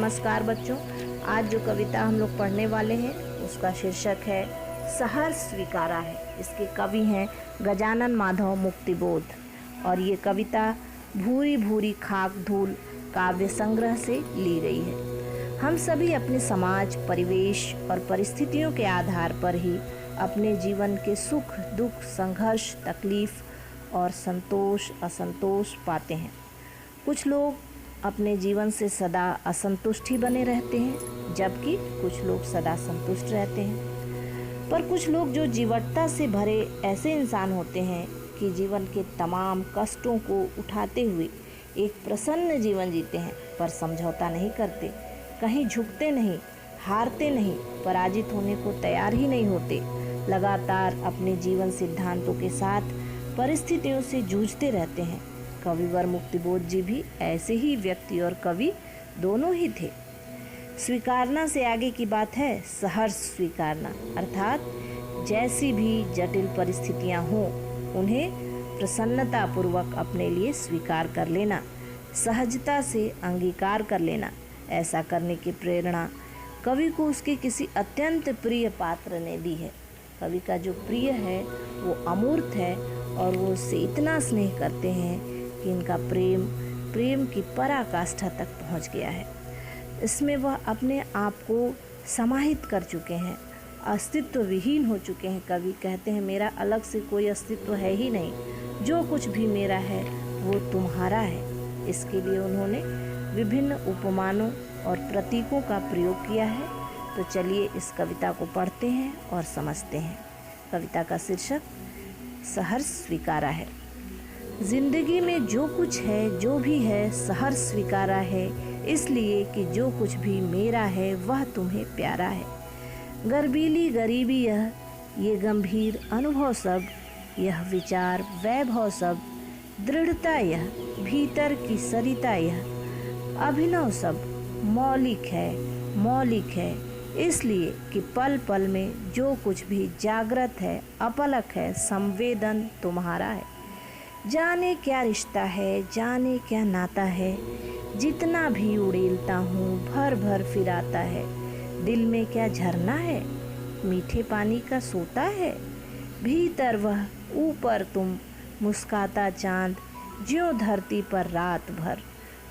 नमस्कार बच्चों, आज जो कविता हम लोग पढ़ने वाले हैं उसका शीर्षक है सहर्ष स्वीकारा है। इसके कवि हैं गजानन माधव मुक्तिबोध और ये कविता भूरी भूरी खाक धूल काव्य संग्रह से ली गई है। हम सभी अपने समाज, परिवेश और परिस्थितियों के आधार पर ही अपने जीवन के सुख, दुख, संघर्ष, तकलीफ और संतोष, असंतोष पाते हैं। कुछ लोग अपने जीवन से सदा असंतुष्ट ही बने रहते हैं, जबकि कुछ लोग सदा संतुष्ट रहते हैं। पर कुछ लोग जो जीवटता से भरे ऐसे इंसान होते हैं कि जीवन के तमाम कष्टों को उठाते हुए एक प्रसन्न जीवन जीते हैं, पर समझौता नहीं करते, कहीं झुकते नहीं, हारते नहीं, पराजित होने को तैयार ही नहीं होते, लगातार अपने जीवन सिद्धांतों के साथ परिस्थितियों से जूझते रहते हैं। कविवर मुक्तिबोध जी भी ऐसे ही व्यक्ति और कवि दोनों ही थे। स्वीकारना से आगे की बात है सहर्ष स्वीकारना, अर्थात जैसी भी जटिल परिस्थितियां हों उन्हें प्रसन्नतापूर्वक अपने लिए स्वीकार कर लेना, सहजता से अंगीकार कर लेना। ऐसा करने की प्रेरणा कवि को उसके किसी अत्यंत प्रिय पात्र ने दी है। कवि का जो प्रिय है वो अमूर्त है और वो उससे इतना स्नेह करते हैं कि इनका प्रेम की पराकाष्ठा तक पहुंच गया है। इसमें वह अपने आप को समाहित कर चुके हैं, अस्तित्व विहीन हो चुके हैं। कवि कहते हैं मेरा अलग से कोई अस्तित्व है ही नहीं, जो कुछ भी मेरा है वो तुम्हारा है। इसके लिए उन्होंने विभिन्न उपमानों और प्रतीकों का प्रयोग किया है। तो चलिए इस कविता को पढ़ते हैं और समझते हैं। कविता का शीर्षक सहर्ष स्वीकारा है। जिंदगी में जो कुछ है, जो भी है, सहर्ष स्वीकारा है, इसलिए कि जो कुछ भी मेरा है वह तुम्हें प्यारा है। गर्बीली गरीबी यह, ये गंभीर अनुभव सब, यह विचार वैभव सब, दृढ़ता यह, भीतर की सरिता यह, अभिनव सब मौलिक है, इसलिए कि पल पल में जो कुछ भी जागृत है, अपलक है, संवेदन तुम्हारा है। जाने क्या रिश्ता है, जाने क्या नाता है, जितना भी उड़ेलता हूँ भर भर फिर आता है। दिल में क्या झरना है, मीठे पानी का सोता है, भीतर वह ऊपर तुम, मुस्काता चांद, ज्यों धरती पर रात भर,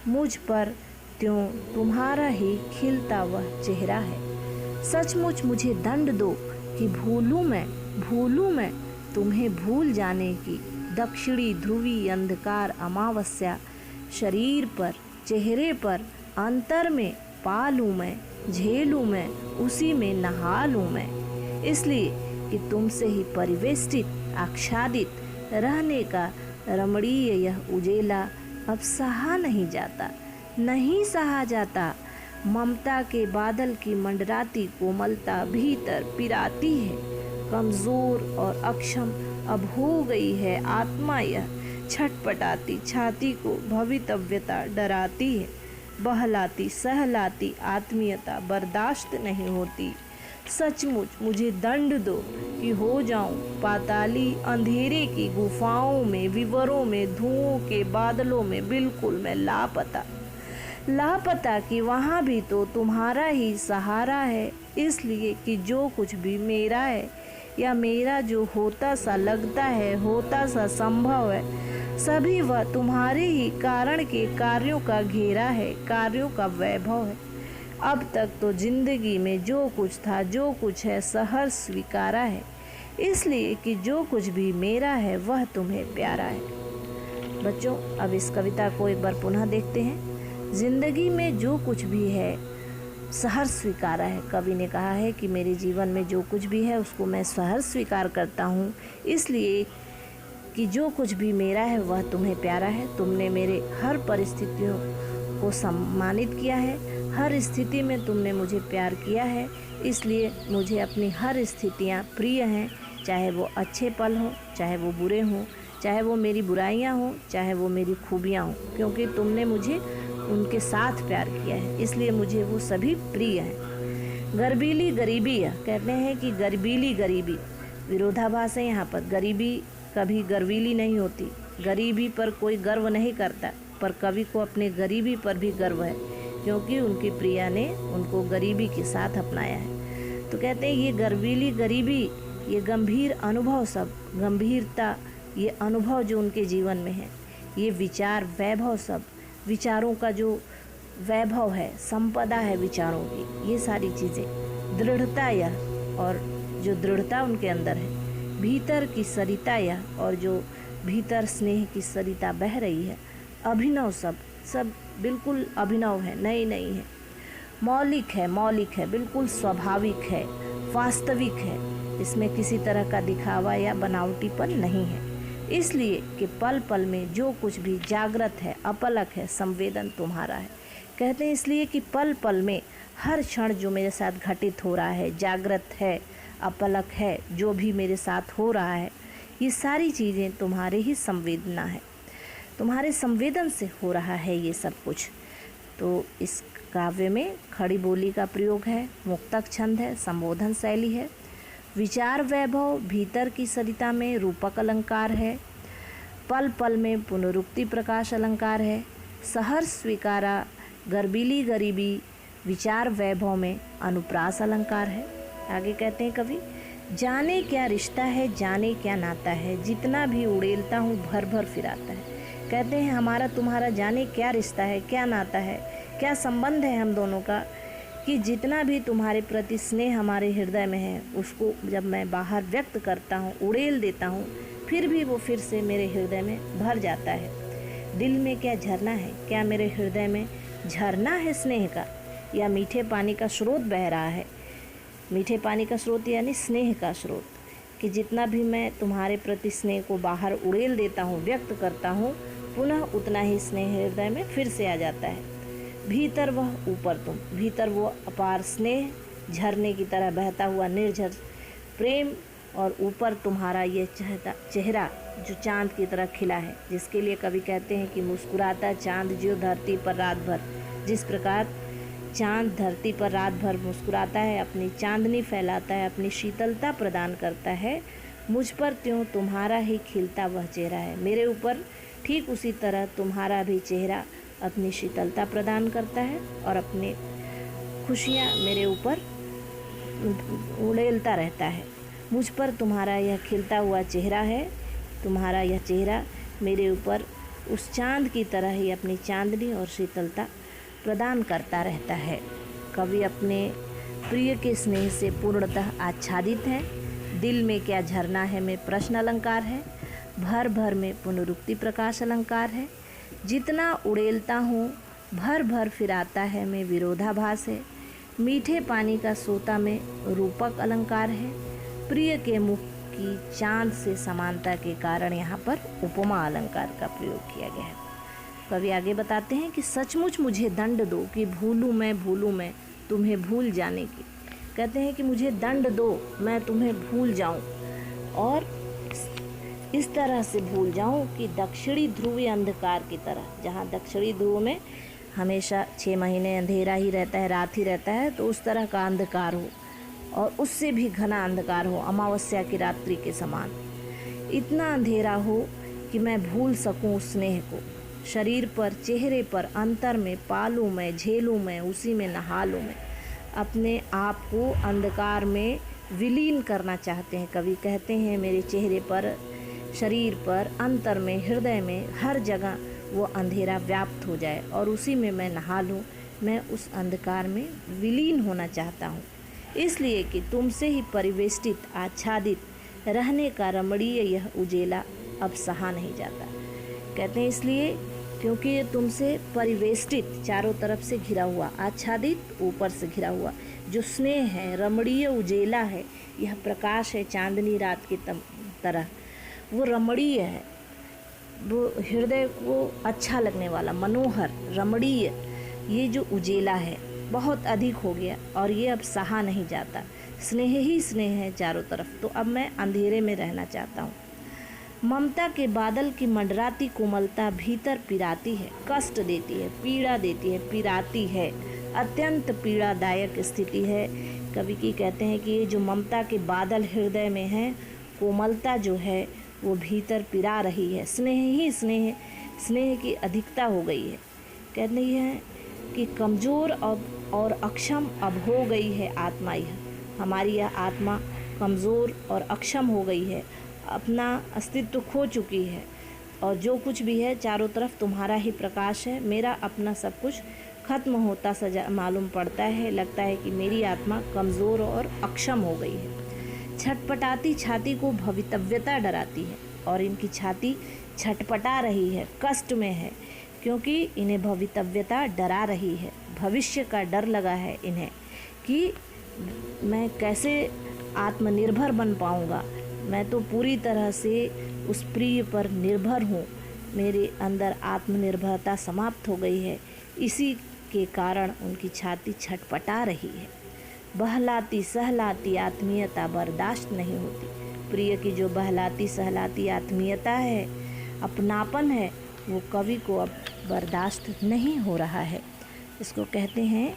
मुझ पर त्यों तुम्हारा ही खिलता वह चेहरा है। सचमुच मुझे दंड दो कि भूलूं मैं तुम्हें भूल जाने की दक्षिणी ध्रुवी अंधकार अमावस्या, शरीर पर, चेहरे पर, अंतर में पालूं मैं, झेलूं मैं, उसी में नहा लूं मैं। इसलिए कि तुमसे ही परिवेष्टित, आच्छादित रहने का रमणीय यह उजेला अब सहा नहीं जाता। ममता के बादल की मंडराती कोमलता भीतर पिराती है। कमजोर और अक्षम अब हो गई है आत्मा यह, छटपटाती छाती को भवितव्यता डराती है। बहलाती सहलाती आत्मीयता बर्दाश्त नहीं होती। सचमुच मुझे दंड दो कि हो जाऊं पाताली अंधेरे की गुफाओं में, विवरों में, धुओं के बादलों में, बिल्कुल मैं लापता कि वहाँ भी तो तुम्हारा ही सहारा है। इसलिए कि जो कुछ भी मेरा है या मेरा जो होता सा लगता है, होता सा संभव है, सभी वह तुम्हारे ही कारण के कार्यों का घेरा है, कार्यों का वैभव है। अब तक तो जिंदगी में जो कुछ था, जो कुछ है, सहर्ष स्वीकारा है, इसलिए कि जो कुछ भी मेरा है वह तुम्हें प्यारा है। बच्चों, अब इस कविता को एक बार पुनः देखते हैं। जिंदगी में जो कुछ भी है सहर्ष स्वीकारा है। कवि ने कहा है कि मेरे जीवन में जो कुछ भी है उसको मैं सहर्ष स्वीकार करता हूँ, इसलिए कि जो कुछ भी मेरा है वह तुम्हें प्यारा है। तुमने मेरे हर परिस्थितियों को सम्मानित किया है, हर स्थिति में तुमने मुझे प्यार किया है, इसलिए मुझे अपनी हर स्थितियाँ प्रिय हैं, चाहे वो अच्छे पल हों, चाहे वो बुरे हों, चाहे वो मेरी बुराइयाँ हों, चाहे वो मेरी खूबियाँ हों, क्योंकि तुमने मुझे उनके साथ प्यार किया है, इसलिए मुझे वो सभी प्रिय हैं। गर्बीली गरीबी है, कहते हैं कि गर्बीली गरीबी विरोधाभास है। यहाँ पर गरीबी कभी गर्वीली नहीं होती, गरीबी पर कोई गर्व नहीं करता, पर कवि को अपने गरीबी पर भी गर्व है। क्योंकि उनकी प्रिया ने उनको गरीबी के साथ अपनाया है। तो कहते हैं ये गर्वीली गरीबी, ये गंभीर अनुभव, सब गंभीरता, ये अनुभव जो उनके जीवन में है, ये विचार वैभव, सब विचारों का जो वैभव है, संपदा है विचारों की, ये सारी चीज़ें, दृढ़ता यह, और जो दृढ़ता उनके अंदर है, भीतर की सरिता यह, और जो भीतर स्नेह की सरिता बह रही है, अभिनव, सब बिल्कुल अभिनव है, नई है, मौलिक है, बिल्कुल स्वाभाविक है, वास्तविक है, इसमें किसी तरह का दिखावा या बनावटीपन नहीं है। इसलिए कि पल पल में जो कुछ भी जागृत है, अपलक है, संवेदन तुम्हारा है। कहते हैं इसलिए कि पल पल में हर क्षण जो मेरे साथ घटित हो रहा है, जागृत है, अपलक है, जो भी मेरे साथ हो रहा है, ये सारी चीज़ें तुम्हारे ही संवेदना है, तुम्हारे संवेदन से हो रहा है ये सब कुछ। तो इस काव्य में खड़ी बोली का प्रयोग है, मुक्तक छंद है, संबोधन शैली है, विचार वैभव, भीतर की सरिता में रूपक अलंकार है, पल पल में पुनरुक्ति प्रकाश अलंकार है, सहर्ष स्वीकारा, गर्बीली गरीबी, विचार वैभव में अनुप्रास अलंकार है। आगे कहते हैं कवि, जाने क्या रिश्ता है, जाने क्या नाता है, जितना भी उड़ेलता हूँ भर भर फिराता है। कहते हैं हमारा तुम्हारा जाने क्या रिश्ता है, क्या नाता है, क्या संबंध है हम दोनों का, कि जितना भी तुम्हारे प्रति स्नेह हमारे हृदय में है, उसको जब मैं बाहर व्यक्त करता हूँ, उड़ेल देता हूँ, फिर भी वो फिर से मेरे हृदय में भर जाता है। दिल में क्या झरना है, क्या मेरे हृदय में झरना है स्नेह का, या मीठे पानी का स्रोत बह रहा है। मीठे पानी का स्रोत यानी स्नेह का स्रोत, कि जितना भी मैं तुम्हारे प्रति स्नेह को बाहर उड़ेल देता हूँ, व्यक्त करता हूँ, पुनः उतना ही स्नेह हृदय में फिर से आ जाता है। भीतर वह ऊपर तुम, भीतर वो अपार स्नेह झरने की तरह बहता हुआ निर्झर प्रेम, और ऊपर तुम्हारा ये चेहरा जो चांद की तरह खिला है, जिसके लिए कवि कहते हैं कि मुस्कुराता चांद जो धरती पर रात भर। जिस प्रकार चांद धरती पर रात भर मुस्कुराता है, अपनी चांदनी फैलाता है, अपनी शीतलता प्रदान करता है, मुझ पर त्यों तुम्हारा ही खिलता वह चेहरा है। मेरे ऊपर ठीक उसी तरह तुम्हारा भी चेहरा अपनी शीतलता प्रदान करता है और अपने खुशियाँ मेरे ऊपर उड़ेलता रहता है। मुझ पर तुम्हारा यह खिलता हुआ चेहरा है, तुम्हारा यह चेहरा मेरे ऊपर उस चांद की तरह ही अपनी चांदनी और शीतलता प्रदान करता रहता है। कवि अपने प्रिय के स्नेह से पूर्णतः आच्छादित है। दिल में क्या झरना है में प्रश्न अलंकार है, भर भर में पुनरुक्ति प्रकाश अलंकार है, जितना उड़ेलता हूँ भर भर फिराता है में विरोधाभास है, मीठे पानी का सोता में रूपक अलंकार है, प्रिय के मुख की चांद से समानता के कारण यहाँ पर उपमा अलंकार का प्रयोग किया गया है। कवि आगे बताते हैं कि सचमुच मुझे दंड दो कि भूलूं मैं तुम्हें भूल जाने की। कहते हैं कि मुझे दंड दो, मैं तुम्हें भूल जाऊं, और इस तरह से भूल जाऊं कि दक्षिणी ध्रुवीय अंधकार की तरह, जहाँ दक्षिणी ध्रुव में हमेशा 6 महीने अंधेरा ही रहता है, रात ही रहता है, तो उस तरह का अंधकार हो, और उससे भी घना अंधकार हो, अमावस्या की रात्रि के समान। इतना अंधेरा हो कि मैं भूल सकूं उस स्नेह को, शरीर पर, चेहरे पर, अंतर में पालूं मैं, झेलूं मैं, उसी में नहा लूं मैं। अपने आप को अंधकार में विलीन करना चाहते हैं। कवि कहते हैं मेरे चेहरे पर, शरीर पर, अंतर में, हृदय में, हर जगह वो अंधेरा व्याप्त हो जाए और उसी में मैं नहा लूं। मैं उस अंधकार में विलीन होना चाहता हूँ, इसलिए कि तुमसे ही परिवेष्टित, आच्छादित रहने का रमणीय यह उजेला अब सहा नहीं जाता। कहते हैं इसलिए क्योंकि ये तुमसे परिवेष्टित, चारों तरफ से घिरा हुआ, आच्छादित, ऊपर से घिरा हुआ, जो स्नेह है, रमणीय उजेला है, यह प्रकाश है चांदनी रात की तरह, वो रमणीय है, वो हृदय को अच्छा लगने वाला, मनोहर, रमणीय, ये जो उजेला है बहुत अधिक हो गया और ये अब सहा नहीं जाता। स्नेह ही स्नेह है चारों तरफ, तो अब मैं अंधेरे में रहना चाहता हूँ। ममता के बादल की मंडराती कोमलता भीतर पिराती है, कष्ट देती है, पीड़ा देती है, पिराती है, अत्यंत पीड़ादायक स्थिति है। कवि की कहते हैं कि ये जो ममता के बादल हृदय में है, कोमलता जो है वो भीतर पिरा रही है, स्नेह ही स्नेह, स्नेह की अधिकता हो गई है। कहते हैं कि कमज़ोर और अक्षम अब हो गई है आत्मा। यह हमारी यह आत्मा कमज़ोर और अक्षम हो गई है, अपना अस्तित्व खो चुकी है, और जो कुछ भी है चारों तरफ तुम्हारा ही प्रकाश है। मेरा अपना सब कुछ खत्म होता सजा मालूम पड़ता है। लगता है कि मेरी आत्मा कमज़ोर और अक्षम हो गई है। छटपटाती छाती को भवितव्यता डराती है, और इनकी छाती छटपटा रही है, कष्ट में है, क्योंकि इन्हें भवितव्यता डरा रही है। भविष्य का डर लगा है इन्हें कि मैं कैसे आत्मनिर्भर बन पाऊँगा। मैं तो पूरी तरह से उस प्रिय पर निर्भर हूँ। मेरे अंदर आत्मनिर्भरता समाप्त हो गई है। इसी के कारण उनकी छाती छटपटा रही है। बहलाती सहलाती आत्मीयता बर्दाश्त नहीं होती। प्रिय की जो बहलाती सहलाती आत्मीयता है, अपनापन है, वो कवि को अब बर्दाश्त नहीं हो रहा है। इसको कहते हैं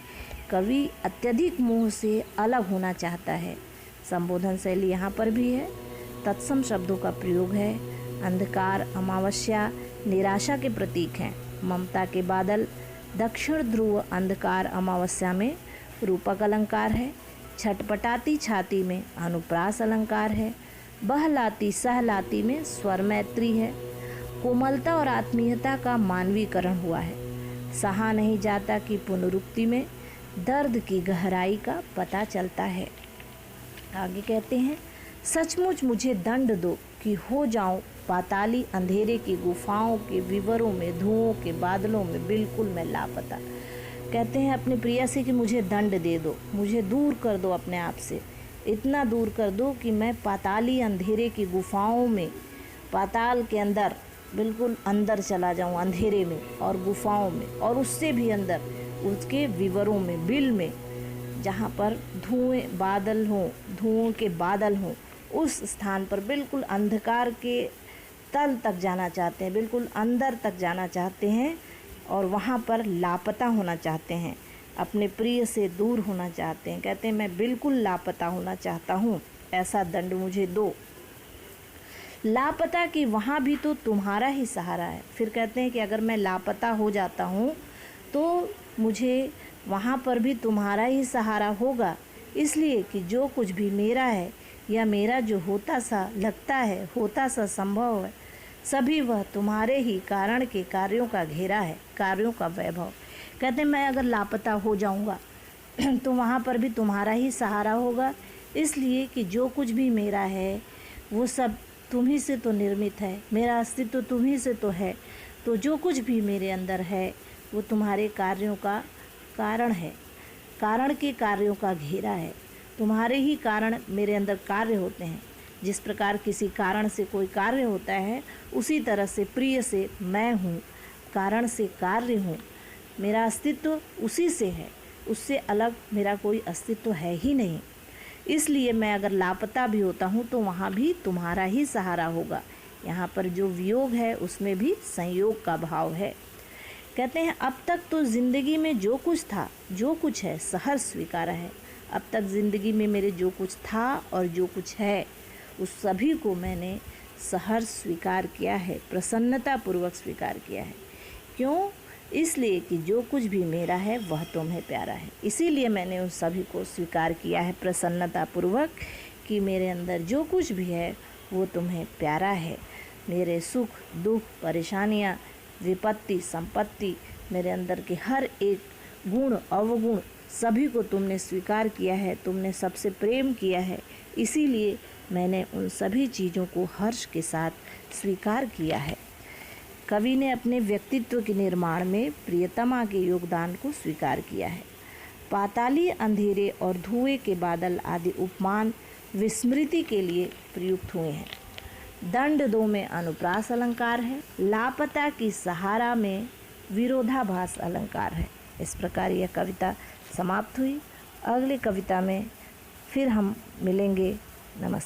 कवि अत्यधिक मोह से अलग होना चाहता है। संबोधन शैली यहाँ पर भी है, तत्सम शब्दों का प्रयोग है। अंधकार अमावस्या निराशा के प्रतीक हैं। ममता के बादल दक्षिण ध्रुव अंधकार अमावस्या में रूपक अलंकार है। छटपटाती छाती में अनुप्रास अलंकार है। बहलाती सहलाती में स्वर मैत्री है। कोमलता और आत्मीयता का मानवीकरण हुआ है। सहा नहीं जाता कि पुनरुक्ति में दर्द की गहराई का पता चलता है। आगे कहते हैं, सचमुच मुझे दंड दो कि हो जाऊं पाताली अंधेरे की गुफाओं के विवरों में, धुओं के बादलों में बिल्कुल मैं लापता। कहते हैं अपने प्रियसी कि मुझे दंड दे दो, मुझे दूर कर दो अपने आप से, इतना दूर कर दो कि मैं पाताली अंधेरे की गुफाओं में, पाताल के अंदर बिल्कुल अंदर चला जाऊं, अंधेरे में और गुफाओं में, और उससे भी अंदर उसके विवरों में, बिल में, जहाँ पर धुएं बादल हों, धुओं के बादल हों, उस स्थान पर बिल्कुल अंधकार के तल तक जाना चाहते हैं, बिल्कुल अंदर तक जाना चाहते हैं, और वहाँ पर लापता होना चाहते हैं, अपने प्रिय से दूर होना चाहते हैं। कहते हैं मैं बिल्कुल लापता होना चाहता हूँ, ऐसा दंड मुझे दो। लापता कि वहाँ भी तो तुम्हारा ही सहारा है। फिर कहते हैं कि अगर मैं लापता हो जाता हूँ तो मुझे वहाँ पर भी तुम्हारा ही सहारा होगा, इसलिए कि जो कुछ भी मेरा है या मेरा जो होता सा लगता है, होता सा संभव है, सभी वह तुम्हारे ही कारण के कार्यों का घेरा है, कार्यों का वैभव। कहते हैं मैं अगर लापता हो जाऊँगा तो वहाँ पर भी तुम्हारा ही सहारा होगा, इसलिए कि जो कुछ भी मेरा है वो सब तुम्ही से तो निर्मित है, मेरा अस्तित्व तुम्ही से तो है, तो जो कुछ भी मेरे अंदर है वो तुम्हारे कार्यों का कारण है, कारण के कार्यों का घेरा है। तुम्हारे ही कारण मेरे अंदर कार्य होते हैं। जिस प्रकार किसी कारण से कोई कार्य होता है, उसी तरह से प्रिय से मैं हूँ, कारण से कार्य हूँ, मेरा अस्तित्व उसी से है, उससे अलग मेरा कोई अस्तित्व है ही नहीं। इसलिए मैं अगर लापता भी होता हूँ तो वहाँ भी तुम्हारा ही सहारा होगा। यहाँ पर जो वियोग है उसमें भी संयोग का भाव है। कहते हैं अब तक तो ज़िंदगी में जो कुछ था, जो कुछ है, सहर्ष स्वीकारा है। अब तक ज़िंदगी में मेरे जो कुछ था और जो कुछ है, उस सभी को मैंने सहर्ष स्वीकार किया है, प्रसन्नतापूर्वक स्वीकार किया है। क्यों? इसलिए कि जो कुछ भी मेरा है वह तुम्हें प्यारा है। इसीलिए मैंने उन सभी को स्वीकार किया है प्रसन्नतापूर्वक कि मेरे अंदर जो कुछ भी है वो तुम्हें प्यारा है। मेरे सुख दुख, परेशानियाँ, विपत्ति, संपत्ति, मेरे अंदर के हर एक गुण अवगुण सभी को तुमने स्वीकार किया है, तुमने सबसे प्रेम किया है। इसीलिए मैंने उन सभी चीज़ों को हर्ष के साथ स्वीकार किया है। कवि ने अपने व्यक्तित्व के निर्माण में प्रियतमा के योगदान को स्वीकार किया है। पाताली अंधेरे और धुएं के बादल आदि उपमान विस्मृति के लिए प्रयुक्त हुए हैं। दंड दो में अनुप्रास अलंकार है। लापता की सहारा में विरोधाभास अलंकार है। इस प्रकार यह कविता समाप्त हुई। अगली कविता में फिर हम मिलेंगे। नमस्ते।